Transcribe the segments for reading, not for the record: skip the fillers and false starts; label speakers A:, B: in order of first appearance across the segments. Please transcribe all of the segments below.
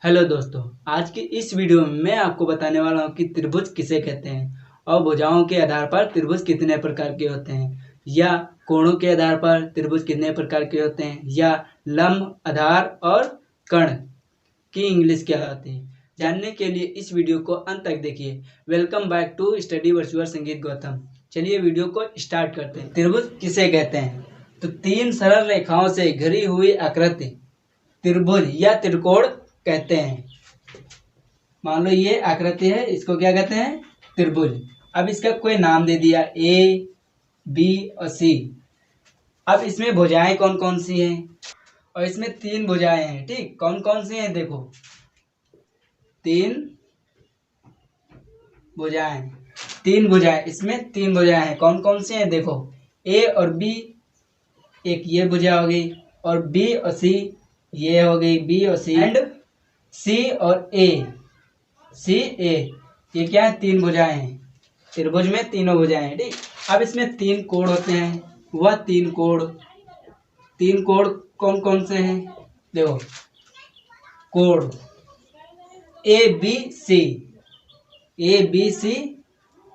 A: Hello दोस्तों, आज की इस वीडियो में मैं आपको बताने वाला हूँ कि त्रिभुज किसे कहते हैं और भुजाओं के आधार पर त्रिभुज कितने प्रकार के होते हैं, या कोणों के आधार पर त्रिभुज कितने प्रकार के होते हैं, या लंब, आधार और कर्ण की इंग्लिश क्या होती है। जानने के लिए इस वीडियो को अंत तक देखिए। Welcome back to study with your Sangeet Gautam. चलिए वीडियो को स्टार्ट करते हैं। त्रिभुज किसे कहते हैं? तो तीन सरल रेखाओं से घिरी हुई आकृति त्रिभुज या त्रिकोण कहते हैं। मान लो ये आकृति है, इसको क्या कहते हैं? त्रिभुज। अब इसका कोई नाम दे दिया ए, बी और सी। अब इसमें भुजाएं कौन कौन सी हैं? और इसमें तीन भुजाएं हैं, ठीक। कौन कौन सी हैं? देखो, तीन भुजाएं इसमें तीन भुजाएं हैं। कौन कौन सी हैं? देखो, ए और बी, एक ये भुजा हो गई, और बी और सी ये हो गई, बी और सी, एंड सी और ए, ये क्या है? तीन भुजाएं हैं। त्रिभुज में तीनों भुजाएं हैं, ठीक। अब इसमें तीन कोण होते हैं। वह तीन कोण कौन कौन से हैं? देखो, कोण ए बी सी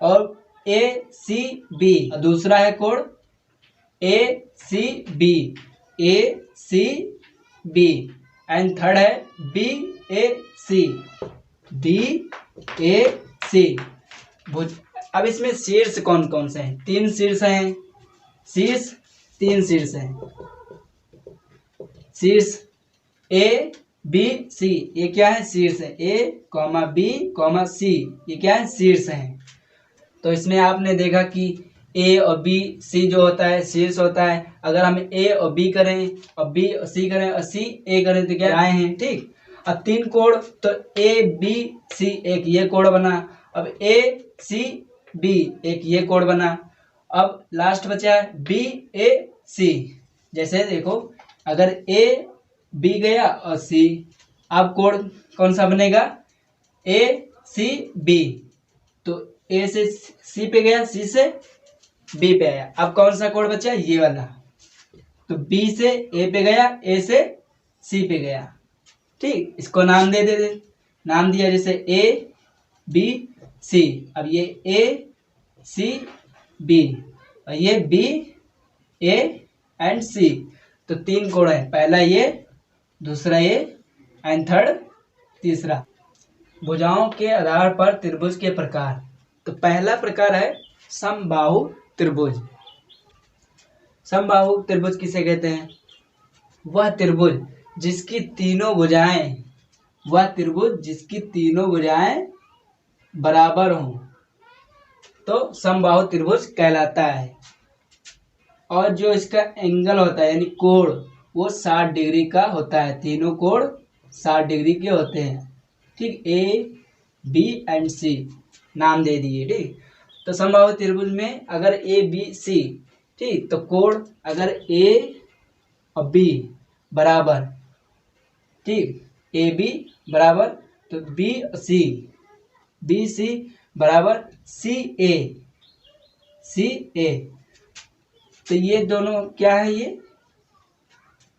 A: और ए सी बी। दूसरा है कोण ए सी बी एंड थर्ड है बी ए सी भुज। अब इसमें शीर्ष कौन कौन से हैं? तीन शीर्ष हैं। शीर्ष ए बी सी, ये क्या है? शीर्ष है। ए कॉमा बी कॉमा सी, ये क्या है? शीर्ष है। तो इसमें आपने देखा कि ए और बी सी जो होता है शीर्ष होता है। अगर हम ए और बी करें और बी और सी करें और सी ए करें तो क्या आए हैं, ठीक। अब तीन कोण, तो ए बी सी एक ये कोण बना, अब ए सी बी एक ये कोण बना, अब लास्ट बचा है बी ए सी। जैसे देखो, अगर ए बी गया और सी, अब कोण कौन सा बनेगा? ए सी बी। तो ए से सी पे गया, सी से बी पे आया, अब कौन सा कोण बचा? ये वाला। तो बी से ए पे गया, ए से सी पे गया, ठीक। इसको नाम दे दे नाम दिया जैसे ए बी सी। अब ये ए सी बी और ये बी ए एंड सी। तो तीन कोण है, पहला ये, दूसरा ये एंड थर्ड तीसरा। भुजाओं के आधार पर त्रिभुज के प्रकार। तो पहला प्रकार है समबाहु त्रिभुज। समबाहु त्रिभुज किसे कहते हैं? वह त्रिभुज जिसकी तीनों भुजाएं बराबर हों तो समबाहु त्रिभुज कहलाता है। और जो इसका एंगल होता है यानी कोण, वो 60 डिग्री का होता है। तीनों कोण 60 डिग्री के होते हैं, ठीक। ए बी एंड सी नाम दे दिए, ठीक। तो समबाहु त्रिभुज में अगर ए बी सी, ठीक, तो कोण अगर ए और बी बराबर, ठीक, ए बी बराबर, तो बी सी बराबर सी ए। तो ये दोनों क्या है? ये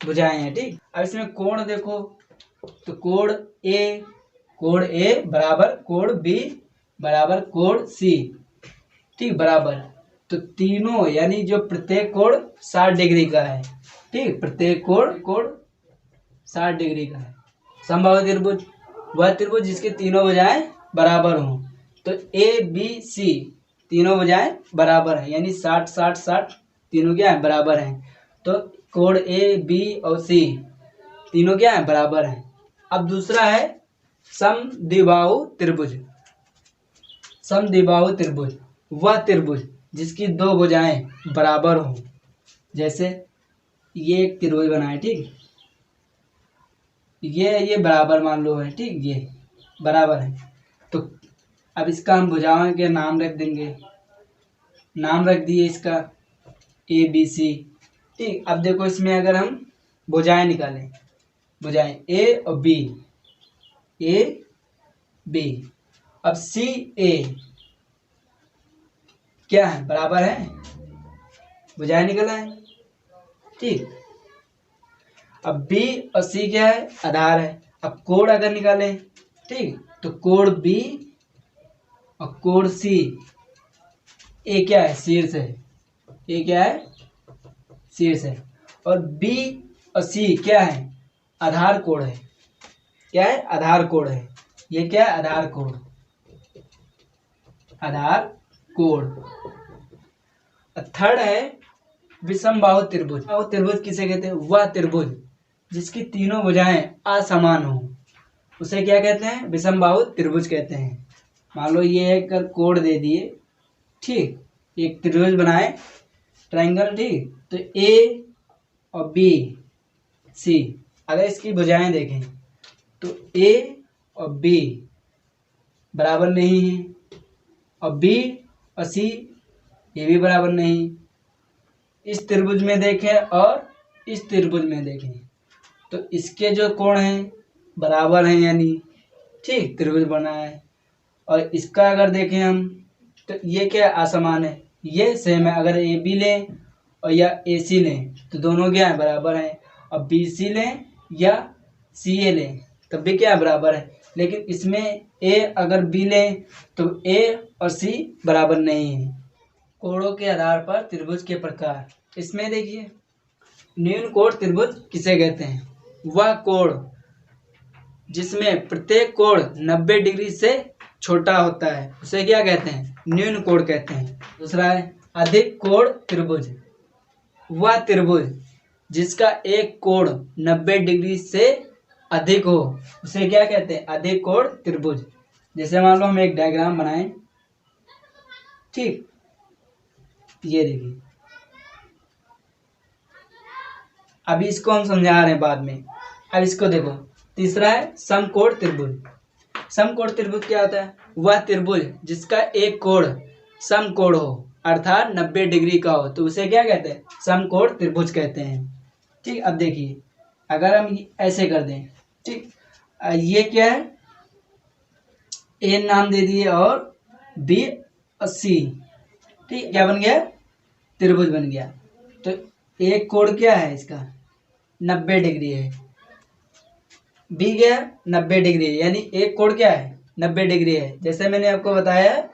A: भुजाएं हैं, ठीक। अब इसमें कोण देखो, तो कोण ए बराबर कोण बी बराबर कोण सी, ठीक, बराबर। तो तीनों यानी जो प्रत्येक कोण 60 डिग्री का है, ठीक। प्रत्येक कोण 60 डिग्री का है। समबाहु त्रिभुज वह त्रिभुज जिसके तीनों भुजाएं बराबर हों। तो ए बी सी तीनों भुजाएं बराबर हैं, यानी 60 तीनों क्या है? बराबर हैं। तो कोण ए बी और सी तीनों क्या है? बराबर हैं। अब दूसरा है समद्विबाहु त्रिभुज। वह त्रिभुज जिसकी दो भुजाएं बराबर हों। जैसे ये एक त्रिभुज बना है, ठीक। ये बराबर मान लो है, ठीक, ये बराबर है। तो अब इसका हम भुजाओं के नाम रख देंगे। नाम रख दिए इसका ए बी सी, ठीक। अब देखो, इसमें अगर हम भुजाएं निकालें, भुजाएं ए और बी, अब सी ए क्या है? बराबर है। भुजाएं निकला है, ठीक। अब बी और सी क्या है? आधार है। अब कोण अगर निकालें, ठीक, तो कोण बी और कोण सी, ए क्या है, शीर्ष है, ए क्या है, शीर्ष है, और बी और सी क्या है, आधार कोण है, क्या है, आधार कोण है, ये क्या है, आधार कोण, आधार कोण। थर्ड है विषमबाहु त्रिभुज। बाहु त्रिभुज किसे कहते हैं, वह त्रिभुज जिसकी तीनों भुजाएं असमान हो, उसे क्या कहते हैं, विषमबाहु त्रिभुज कहते हैं। मान लो ये एक कोण दे दिए, ठीक, एक त्रिभुज बनाए, ट्रायंगल, ठीक, तो ए और बी सी, अगर इसकी भुजाएं देखें तो ए और बी बराबर नहीं है, और बी और सी ये भी बराबर नहीं। इस त्रिभुज में देखें और इस त्रिभुज में देखें तो इसके जो कोण हैं बराबर हैं, यानी ठीक त्रिभुज बना है। और इसका अगर देखें हम तो ये क्या असमान है, ये सेम है। अगर ए बी लें और या ए सी लें तो दोनों क्या है, बराबर हैं। और बी सी लें या सी ए लें तब भी क्या बराबर है। लेकिन इसमें ए अगर बी लें तो ए और सी बराबर नहीं है। कोणों के आधार पर त्रिभुज के प्रकार, इसमें देखिए न्यून कोण त्रिभुज किसे कहते हैं, वह कोण जिसमें प्रत्येक कोण 90 डिग्री से छोटा होता है उसे क्या कहते हैं, न्यून कोण कहते हैं। दूसरा है अधिक कोण त्रिभुज, वह त्रिभुज जिसका एक कोण 90 डिग्री से अधिक हो उसे क्या कहते हैं, अधिक कोण त्रिभुज। जैसे मान लो हम एक डायग्राम बनाएं, ठीक, ये देखिए, अभी इसको हम समझा रहे हैं बाद में। अब इसको देखो, तीसरा है समकोण त्रिभुज। समकोण त्रिभुज क्या होता है, वह त्रिभुज जिसका एक कोण समकोण हो अर्थात 90 डिग्री का हो तो उसे क्या कहते हैं, समकोण त्रिभुज कहते हैं। ठीक, अब देखिए अगर हम ऐसे कर दें, ठीक, ये क्या है, ए नाम दे दिए और बी और सी, ठीक, क्या बन गया, त्रिभुज बन गया। तो एक कोण क्या है इसका 90 डिग्री है, बी क्या 90 डिग्री है, यानी एक कोण क्या है 90 डिग्री है। जैसे मैंने आपको बताया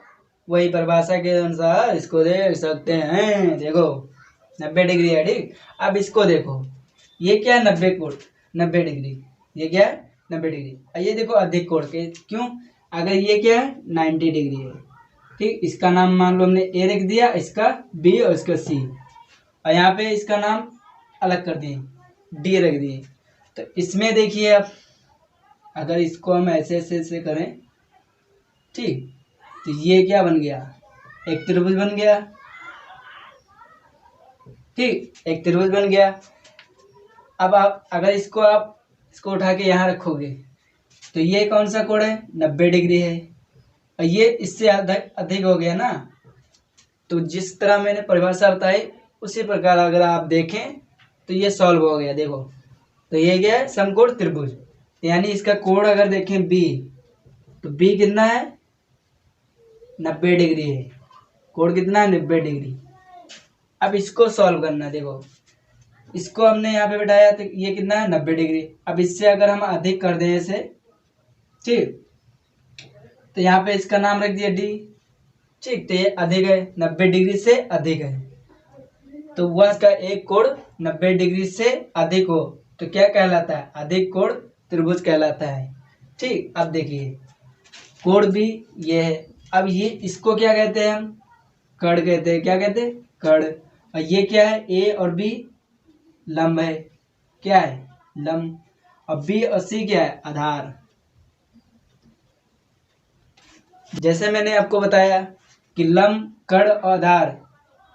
A: वही परिभाषा के अनुसार इसको देख सकते हैं, देखो 90 डिग्री है, ठीक। अब इसको देखो, ये क्या है 90 कोण 90 डिग्री, ये क्या है 90 डिग्री। ये देखो अधिक कोण के, क्यों, अगर ये क्या है 90 डिग्री है, ठीक, इसका नाम मान लो हमने ए रख दिया, इसका बी और इसका सी, और यहाँ पे इसका नाम अलग कर दिए, डी रख दिए। तो इसमें देखिए आप अगर इसको हम ऐसे ऐसे करें, ठीक, तो ये क्या बन गया, एक त्रिभुज बन गया, ठीक, एक त्रिभुज बन गया। अब आप अगर इसको उठा के यहाँ रखोगे तो ये कौन सा कोण है 90 डिग्री है, और ये इससे अधिक हो गया ना। तो जिस तरह मैंने परिभाषा बताई उसी प्रकार अगर आप देखें तो ये सॉल्व हो गया। देखो तो ये क्या है, समकोण त्रिभुज, यानी इसका कोण अगर देखें बी, तो बी कितना है 90 डिग्री है, कोण कितना है 90 डिग्री। अब इसको सॉल्व करना, देखो इसको हमने यहाँ पे बैठाया तो ये कितना है 90 डिग्री। अब इससे अगर हम अधिक कर दें इसे, ठीक, तो यहाँ पे इसका नाम रख दिया डी, ठीक, तो ये अधिक है 90 डिग्री से अधिक है, तो वह इसका एक कोण 90 डिग्री से अधिक हो तो क्या कहलाता है, अधिक कोण त्रिभुज कहलाता है। ठीक, अब देखिए कोण भी ये है, अब ये इसको क्या कहते हैं, हम कड़ कहते हैं, क्या कहते हैं, कड़। और ये क्या है, ए और बी लंब है, क्या है लंब, और बी और सी क्या है आधार। जैसे मैंने आपको बताया कि लंब, कड़ और आधार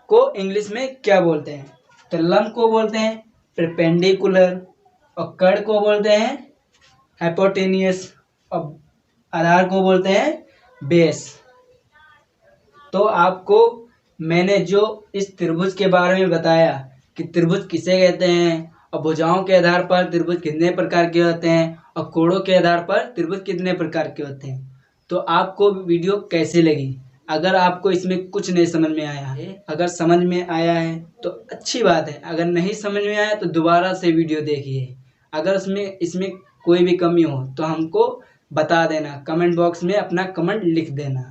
A: को इंग्लिश में क्या बोलते हैं, तो लंब को बोलते हैं परपेंडिकुलर, और कड़ को बोलते हैं हाइपोटेन्यूस, और आधार को बोलते हैं बेस। तो आपको मैंने जो इस त्रिभुज के बारे में बताया कि त्रिभुज किसे कहते हैं, और भुजाओं के आधार पर त्रिभुज कितने प्रकार के होते हैं, और कोणों के आधार पर त्रिभुज कितने प्रकार के होते हैं, तो आपको वीडियो कैसी लगी। अगर आपको इसमें कुछ नहीं समझ में आया है, अगर समझ में आया है तो अच्छी बात है, अगर नहीं समझ में आया तो दोबारा से वीडियो देखिए। अगर इसमें कोई भी कमी हो तो हमको बता देना, कमेंट बॉक्स में अपना कमेंट लिख देना।